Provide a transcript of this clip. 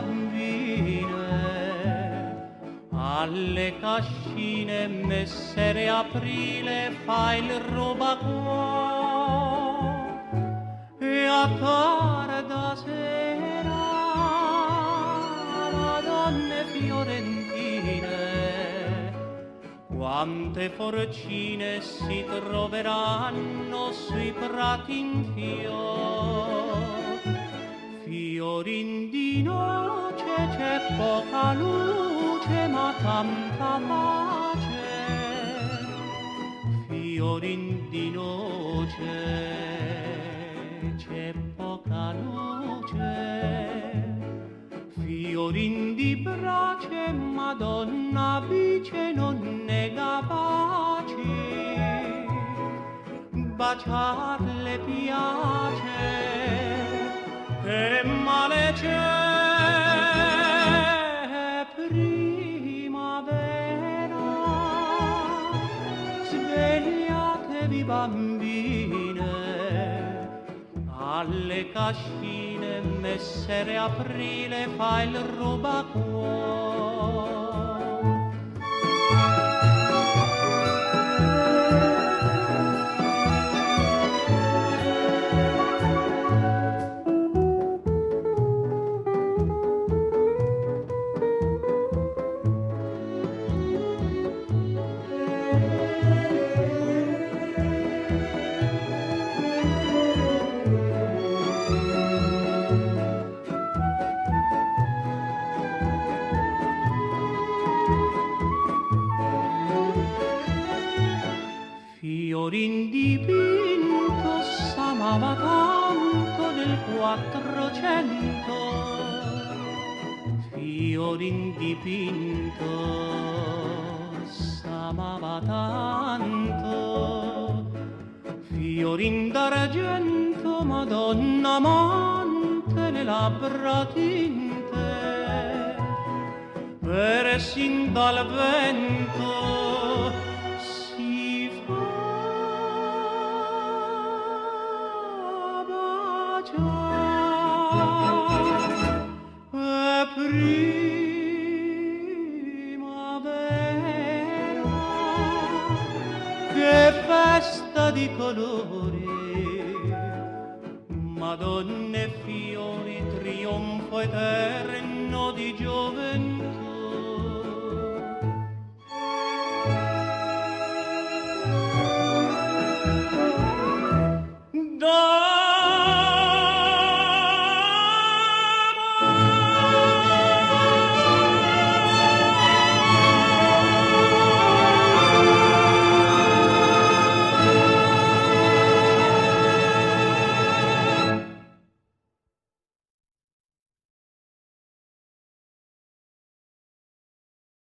bambine, alle cascine Messere Aprile fa il robacuor e a tarda sera Madonne fiorentine quante forcine si troveranno sui prati in fior. Fiorin di noce c'è poca luce ma tanta pace. Fiorin di noce c'è poca luce. Fiorin di brace, Madonna vice non nega baci, baciarle piace, che male c'è primavera, svegliatevi bambine, alle cascine Messere Aprile fa il rubacuor. Fiorin dipinto s'amava tanto del 400. Fiorin dipinto s'amava tanto. Fiorin d'argento, Madonna amante, le labbra tinte, persin dal vento primavera, che festa di colori, Madonne fiori, trionfo eterno di gioventù.